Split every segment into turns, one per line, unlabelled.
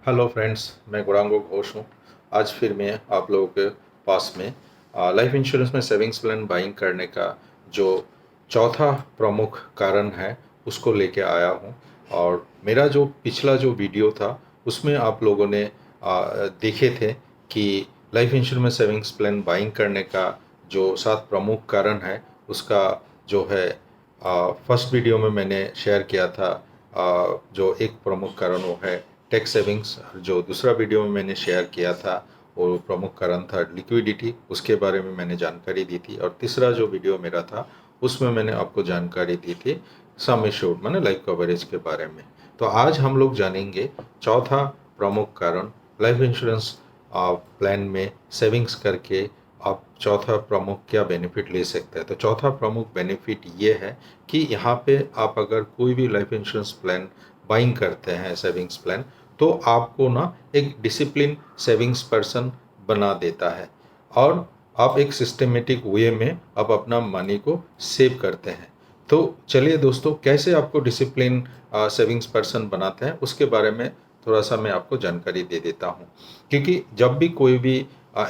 Hello friends, मैं गौरांगो घोष हूँ। आज फिर मैं आप लोगों के पास में लाइफ इंश्योरेंस में सेविंग्स प्लान बाइंग करने का जो चौथा प्रमुख कारण है उसको लेके आया हूँ। और मेरा जो पिछला जो वीडियो था उसमें आप लोगों ने देखे थे कि लाइफ इंश्योरेंस में सेविंग्स प्लान बाइंग करने का जो 7 प्रमुख कारण है उसका जो है फर्स्ट वीडियो में मैंने शेयर किया था। जो एक प्रमुख कारण वो है टैक्स सेविंग्स। जो दूसरा वीडियो में मैंने शेयर किया था वो प्रमुख कारण था लिक्विडिटी, उसके बारे में मैंने जानकारी दी थी। और तीसरा जो वीडियो मेरा था उसमें मैंने आपको जानकारी दी थी सम एश्योर्ड माने लाइफ कवरेज के बारे में। तो आज हम लोग जानेंगे चौथा प्रमुख कारण लाइफ इंश्योरेंस प्लान में सेविंग्स करके आप चौथा प्रमुख क्या बेनिफिट ले सकते हैं। तो चौथा प्रमुख बेनिफिट ये है कि यहाँ पे आप अगर कोई भी लाइफ इंश्योरेंस प्लान बाइंग करते हैं सेविंग्स प्लान, तो आपको ना एक डिसिप्लिन सेविंग्स पर्सन बना देता है और आप एक सिस्टमेटिक वे में आप अपना मनी को सेव करते हैं। तो चलिए दोस्तों, कैसे आपको डिसिप्लिन सेविंग्स पर्सन बनाते हैं उसके बारे में थोड़ा सा मैं आपको जानकारी दे देता हूँ। क्योंकि जब भी कोई भी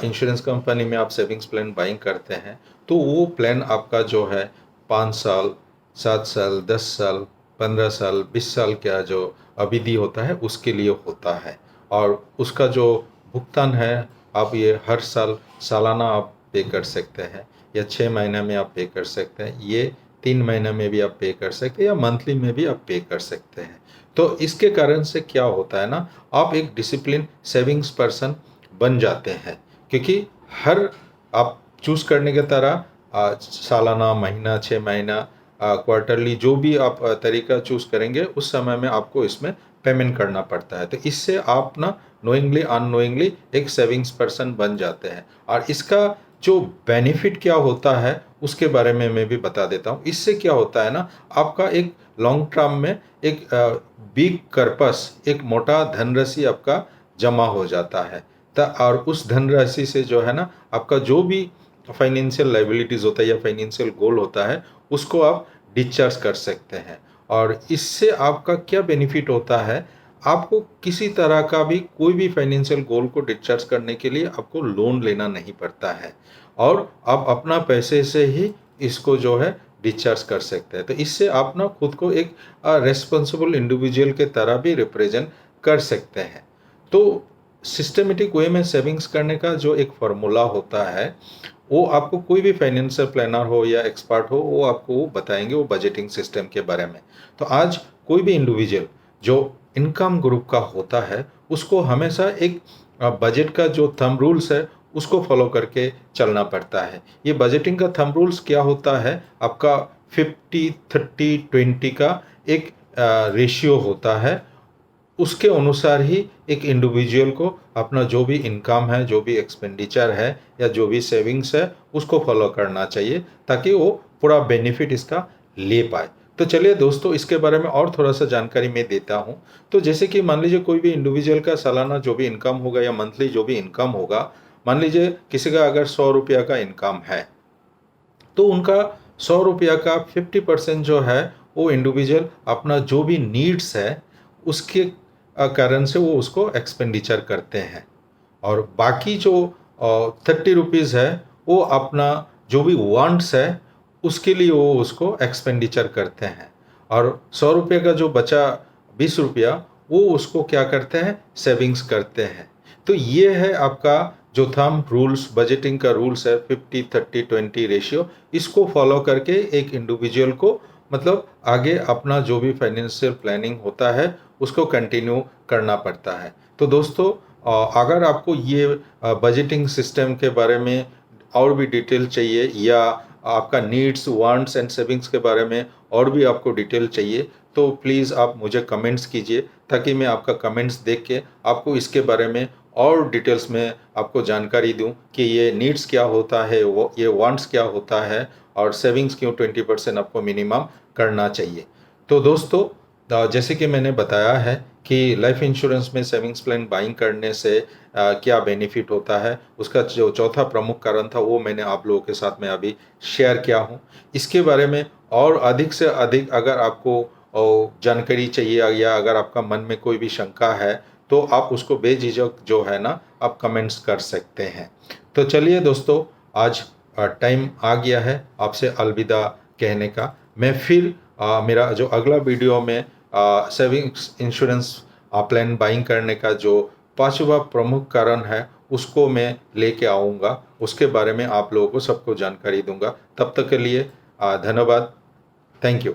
इंश्योरेंस कंपनी में आप सेविंग्स प्लान बाइंग करते हैं तो वो प्लान आपका जो है 5 साल, 7 साल, 10 साल, 15 साल, 20 साल का जो अवधि होता है उसके लिए होता है। और उसका जो भुगतान है आप ये हर साल सालाना आप पे कर सकते हैं, या 6 महीने में आप पे कर सकते हैं, ये 3 महीने में भी आप पे कर सकते हैं, या मंथली में भी आप पे कर सकते हैं। तो इसके कारण से क्या होता है ना, आप एक डिसिप्लिन सेविंग्स पर्सन बन जाते हैं। क्योंकि हर आप चूज़ करने की तरह सालाना, महीना, 6 महीना, क्वार्टरली जो भी आप तरीका चूज़ करेंगे उस समय में आपको इसमें पेमेंट करना पड़ता है। तो इससे आप ना नोइंगली अननोइंगली एक सेविंग्स पर्सन बन जाते हैं। और इसका जो बेनिफिट क्या होता है उसके बारे में मैं भी बता देता हूँ। इससे क्या होता है ना, आपका एक लॉन्ग टर्म में एक बिग कर्पस, एक मोटा धनराशि आपका जमा हो जाता है। और उस धनराशि से जो है ना, आपका जो भी फाइनेंशियल लाइबिलिटीज़ होता है या फाइनेंशियल गोल होता है उसको आप डिस्चार्ज कर सकते हैं। और इससे आपका क्या बेनिफिट होता है, आपको किसी तरह का भी कोई भी फाइनेंशियल गोल को डिस्चार्ज करने के लिए आपको लोन लेना नहीं पड़ता है और आप अपना पैसे से ही इसको जो है डिस्चार्ज कर सकते हैं। तो इससे आप ना खुद को एक रेस्पॉन्सिबल इंडिविजुअल के तरह भी रिप्रेजेंट कर सकते हैं। तो सिस्टमेटिक वे में सेविंग्स करने का जो एक फार्मूला होता है वो आपको कोई भी फाइनेंशियल प्लानर हो या एक्सपर्ट हो वो आपको बताएंगे, वो बजटिंग सिस्टम के बारे में। तो आज कोई भी इंडिविजुअल जो इनकम ग्रुप का होता है उसको हमेशा एक बजट का जो थंब रूल्स है उसको फॉलो करके चलना पड़ता है। ये बजटिंग का थंब रूल्स क्या होता है, आपका 50-30-20 का एक रेशियो होता है। उसके अनुसार ही एक इंडिविजुअल को अपना जो भी इनकम है, जो भी एक्सपेंडिचर है या जो भी सेविंग्स है उसको फॉलो करना चाहिए ताकि वो पूरा बेनिफिट इसका ले पाए। तो चलिए दोस्तों, इसके बारे में और थोड़ा सा जानकारी मैं देता हूँ। तो जैसे कि मान लीजिए कोई भी इंडिविजुअल का सालाना जो भी इनकम होगा या मंथली जो भी इनकम होगा, मान लीजिए किसी का अगर 100 रुपया का इनकम है तो उनका 100 रुपया का 50% जो है वो इंडिविजुअल अपना जो भी नीड्स है उसके कारण से वो उसको एक्सपेंडिचर करते हैं। और बाकी जो 30 रुपीज़ है वो अपना जो भी वांट्स है उसके लिए वो उसको एक्सपेंडिचर करते हैं। और 100 रुपये का जो बचा 20 रुपया वो उसको क्या करते हैं, सेविंग्स करते हैं। तो ये है आपका जो थंब रूल्स, बजटिंग का रूल्स है 50-30-20 रेशियो। इसको फॉलो करके एक इंडिविजुअल को मतलब आगे अपना जो भी फाइनेंशियल प्लानिंग होता है उसको कंटिन्यू करना पड़ता है। तो दोस्तों, अगर आपको ये बजटिंग सिस्टम के बारे में और भी डिटेल चाहिए या आपका नीड्स, वांट्स एंड सेविंग्स के बारे में और भी आपको डिटेल चाहिए तो प्लीज़ आप मुझे कमेंट्स कीजिए ताकि मैं आपका कमेंट्स देख के आपको इसके बारे में और डिटेल्स में आपको जानकारी दूं कि ये नीड्स क्या होता है, वो ये वांट्स क्या होता है और सेविंग्स क्यों 20% आपको मिनिमम करना चाहिए। तो दोस्तों, जैसे कि मैंने बताया है कि लाइफ इंश्योरेंस में सेविंग्स प्लान बाइंग करने से क्या बेनिफिट होता है, उसका जो चौथा प्रमुख कारण था वो मैंने आप लोगों के साथ में अभी शेयर किया हूँ। इसके बारे में और अधिक से अधिक अगर आपको जानकारी चाहिए या अगर आपका मन में कोई भी शंका है तो आप उसको बेझिझक जो है ना आप कमेंट्स कर सकते हैं। तो चलिए दोस्तों, आज टाइम आ गया है आपसे अलविदा कहने का। मैं फिर मेरा जो अगला वीडियो में सेविंग्स इंश्योरेंस प्लान बाइंग करने का जो पांचवा प्रमुख कारण है उसको मैं लेके आऊँगा, उसके बारे में आप लोगों को सबको जानकारी दूंगा। तब तक के लिए धन्यवाद। Thank you.